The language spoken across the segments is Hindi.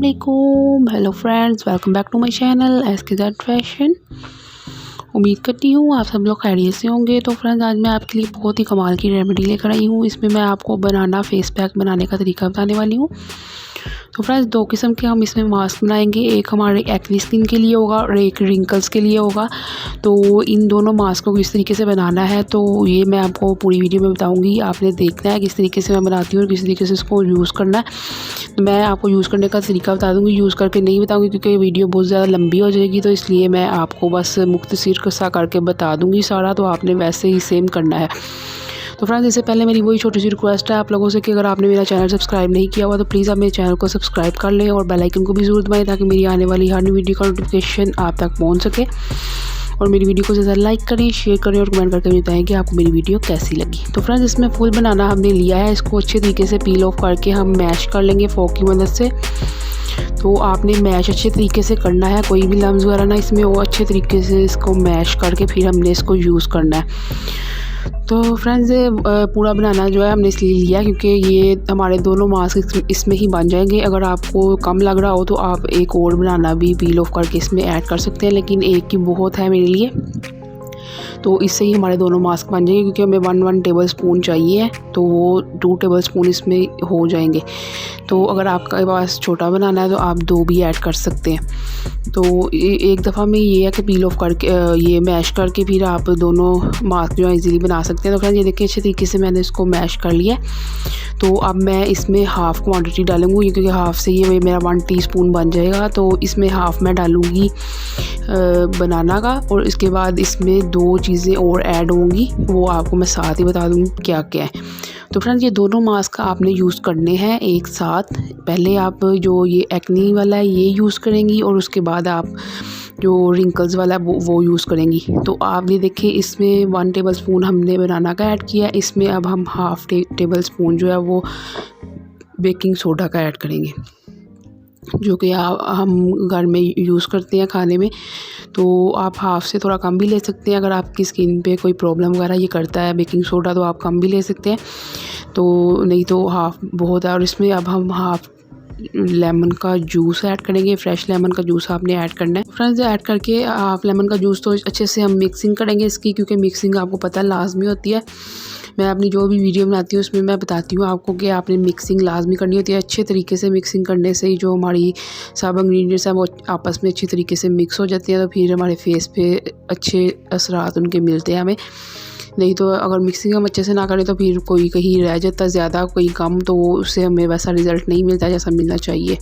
अस्सलाम hello friends, welcome back to my channel SK fashion. उम्मीद करती हूँ आप सब लोग खैरियत से होंगे। तो फ्रेंड्स, आज मैं आपके लिए बहुत ही कमाल की रेमेडी लेकर आई हूँ। इसमें मैं आपको बनाना फेस पैक बनाने का तरीका बताने वाली हूँ। तो फ्रेंड्स, दो किस्म के हम इसमें मास्क बनाएंगे। एक हमारे एक्ने स्किन के लिए होगा और एक रिंकल्स के लिए होगा। तो इन दोनों मास्क को किस तरीके से बनाना है तो ये मैं आपको पूरी वीडियो में बताऊंगी। आपने देखना है किस तरीके से मैं बनाती हूँ और किस तरीके से इसको यूज़ करना है। तो मैं आपको यूज़ करने का तरीका बता दूँगी, यूज़ करके नहीं बताऊँगी क्योंकि वीडियो बहुत ज़्यादा लंबी हो जाएगी। तो इसलिए मैं आपको बस मुख्तसर सा करके बता दूँगी सारा, तो आपने वैसे ही सेम करना है। तो फ्रेंड्स, इससे पहले मेरी वही छोटी सी रिक्वेस्ट है आप लोगों से कि अगर आपने मेरा चैनल सब्सक्राइब नहीं किया हुआ तो प्लीज़ आप मेरे चैनल को सब्सक्राइब कर लें और बेल आइकन को भी ज़रूर दबाएं ताकि मेरी आने वाली हर न्यू वीडियो का नोटिफिकेशन आप तक पहुंच सके। और मेरी वीडियो को ज़्यादा लाइक करें, शेयर करें और कमेंट करके बताएं कि आपको मेरी वीडियो कैसी लगी। तो फ्रेंड्स, इसमें फुल बनाना हमने लिया है। इसको अच्छे तरीके से पील ऑफ करके हम मैश कर लेंगे फोक की मदद से। तो आपने मैश अच्छे तरीके से करना है, कोई भी लम्स वगैरह ना इसमें हो। अच्छे तरीके से इसको मैश करके फिर हमने इसको यूज़ करना है। तो फ्रेंड्स, पूरा बनाना जो है हमने इसलिए लिया क्योंकि ये हमारे दोनों मास्क इसमें ही बन जाएंगे। अगर आपको कम लग रहा हो तो आप एक और बनाना भी पील ऑफ करके इसमें ऐड कर सकते हैं, लेकिन एक की बहुत है मेरे लिए। तो इससे ही हमारे दोनों मास्क बन जाएंगे क्योंकि हमें 1 टेबल स्पून चाहिए, तो वो 2 टेबल स्पून इसमें हो जाएंगे। तो अगर आपके पास छोटा बनाना है तो आप 2 भी ऐड कर सकते हैं। तो एक दफ़ा में ये है कि पील ऑफ करके ये मैश करके फिर आप दोनों मास्क जो है इजीली बना सकते हैं। तो फ्रेंड्स, ये देखिए अच्छे तरीके से मैंने इसको मैश कर लिया। तो अब मैं इसमें हाफ़ क्वांटिटी डालूँगी क्योंकि हाफ़ से ये मेरा 1 टीस्पून बन जाएगा। तो इसमें हाफ़ मैं डालूँगी बनाना का और इसके बाद इसमें 2 चीज़ें और ऐड होंगी, वो आपको मैं साथ ही बता दूँगी क्या क्या है। तो फ्रेंड्स, ये दोनों मास्क आपने यूज़ करने हैं एक साथ। पहले आप जो ये एक्नी वाला है ये यूज़ करेंगी और उसके बाद आप जो रिंकल्स वाला है वो यूज़ करेंगी। तो आप ये देखिए इसमें 1 टेबल स्पून हमने बनाना का ऐड किया। इसमें अब हम हाफ़ टेबल स्पून जो है वो बेकिंग सोडा का ऐड करेंगे, जो कि हम घर में यूज़ करते हैं खाने में। तो आप हाफ़ से थोड़ा कम भी ले सकते हैं। अगर आपकी स्किन पे कोई प्रॉब्लम वगैरह ये करता है बेकिंग सोडा तो आप कम भी ले सकते हैं, तो नहीं तो हाफ़ बहुत है। और इसमें अब हम हाफ़ लेमन का जूस ऐड करेंगे। फ्रेश लेमन का जूस आपने ऐड करना है। फ्रेंड्स, ऐड करके हाफ़ लेमन का जूस तो अच्छे से हम मिक्सिंग करेंगे इसकी, क्योंकि मिक्सिंग आपको पता है लाजमी होती है। मैं अपनी जो भी वीडियो बनाती हूँ उसमें मैं बताती हूँ आपको कि आपने मिक्सिंग लाजमी करनी होती है। अच्छे तरीके से मिक्सिंग करने से ही जो हमारी सब इंग्रेडिएंट्स हैं वो आपस में अच्छी तरीके से मिक्स हो जाती हैं, तो फिर हमारे फेस पे अच्छे असरात उनके मिलते हैं हमें। नहीं तो अगर मिक्सिंग हम अच्छे से ना करें तो फिर कोई कहीं रह जाता है ज़्यादा, कोई कम, तो उससे हमें वैसा रिज़ल्ट नहीं मिलता जैसा मिलना चाहिए।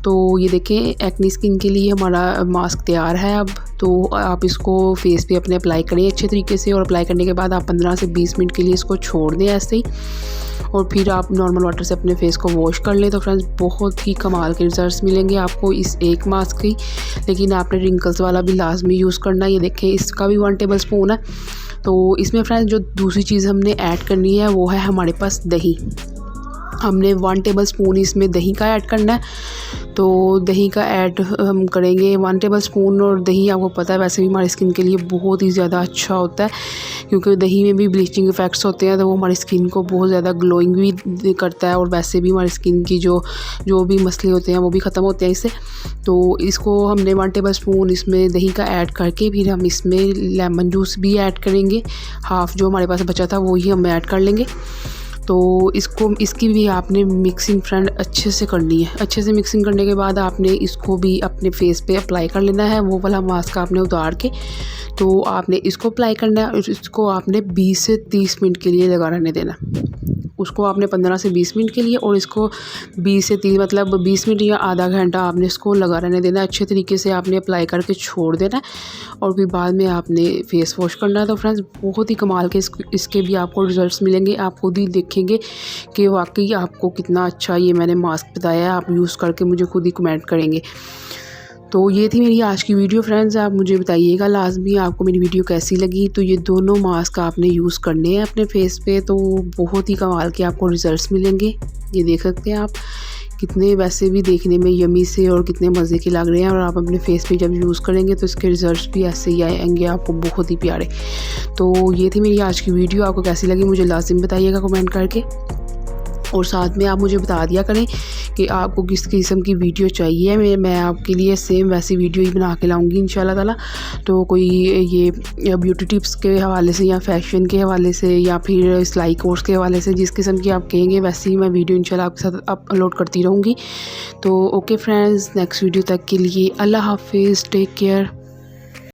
तो ये देखें एक्नी स्किन के लिए हमारा मास्क तैयार है। अब तो आप इसको फेस पे अपने अप्लाई करें अच्छे तरीके से, और अप्लाई करने के बाद आप 15 से 20 मिनट के लिए इसको छोड़ दें ऐसे ही, और फिर आप नॉर्मल वाटर से अपने फेस को वॉश कर लें। तो फ्रेंड्स, बहुत ही कमाल के रिजल्ट्स मिलेंगे आपको इस एक मास्क की। लेकिन आपने रिंकल्स वाला भी लाजमी यूज़ करना है। ये देखें इसका भी 1 टेबल स्पून है। तो इसमें फ्रेंड्स जो दूसरी चीज़ हमने ऐड करनी है वो है हमारे पास दही। हमने 1 टेबल स्पून इसमें दही का ऐड करना है। तो दही का ऐड हम करेंगे 1 टेबल स्पून। और दही आपको पता है वैसे भी हमारी स्किन के लिए बहुत ही ज़्यादा अच्छा होता है, क्योंकि दही में भी ब्लीचिंग इफ़ेक्ट्स होते हैं। तो वो हमारी स्किन को बहुत ज़्यादा ग्लोइंग भी करता है, और वैसे भी हमारी स्किन की जो भी मसले होते हैं वो भी ख़त्म होते हैं इससे। तो इसको हमने 1 टेबल स्पून इसमें दही का ऐड करके फिर हम इसमें लेमन जूस भी ऐड करेंगे। हाफ़ जो हमारे पास बचा था वो ही हम ऐड कर लेंगे। तो इसकी भी आपने मिक्सिंग फ्रेंड अच्छे से करनी है। अच्छे से मिक्सिंग करने के बाद आपने इसको भी अपने फेस पे अप्लाई कर लेना है। वो वाला मास्क आपने उतार के तो आपने इसको अप्लाई करना है और इसको आपने 20 से 30 मिनट के लिए लगा रहने देना। उसको आपने 15 से 20 मिनट के लिए, और इसको 20 से 30 मतलब 20 मिनट या आधा घंटा आपने इसको लगा रहने देना। अच्छे तरीके से आपने अप्लाई करके छोड़ देना है और फिर बाद में आपने फेस वॉश करना है। तो फ्रेंड्स, बहुत ही कमाल के इसके भी आपको रिजल्ट्स मिलेंगे। आप खुद ही देखेंगे कि वाकई आपको कितना अच्छा ये मैंने मास्क बताया है। आप यूज़ करके मुझे खुद ही कमेंट करेंगे। तो ये थी मेरी आज की वीडियो फ्रेंड्स। आप मुझे बताइएगा लाजमी आपको मेरी वीडियो कैसी लगी। तो ये दोनों मास्क आपने यूज़ करने हैं अपने फेस पे, तो बहुत ही कमाल के आपको रिज़ल्ट्स मिलेंगे। ये देख सकते हैं आप कितने वैसे भी देखने में यमी से और कितने मज़े के लग रहे हैं, और आप अपने फेस पे जब यूज़ करेंगे तो इसके रिज़ल्ट्स भी ऐसे ही आएंगे आपको बहुत ही प्यारे। तो ये थी मेरी आज की वीडियो। आपको कैसी लगी मुझे लाजिम बताइएगा कमेंट करके। और साथ में आप मुझे बता दिया करें कि आपको किस किस्म की वीडियो चाहिए, मैं आपके लिए सेम वैसी वीडियो ही बना के लाऊंगी इंशाल्लाह ताला। तो कोई ये ब्यूटी टिप्स के हवाले से या फैशन के हवाले से या फिर सिलाई कोर्स के हवाले से, जिस किस्म की आप कहेंगे वैसे ही मैं वीडियो इंशाल्लाह आपके साथ अपलोड करती रहूँगी। तो ओके फ्रेंड्स, नेक्स्ट वीडियो तक के लिए अल्लाह हाफिज़, टेक केयर।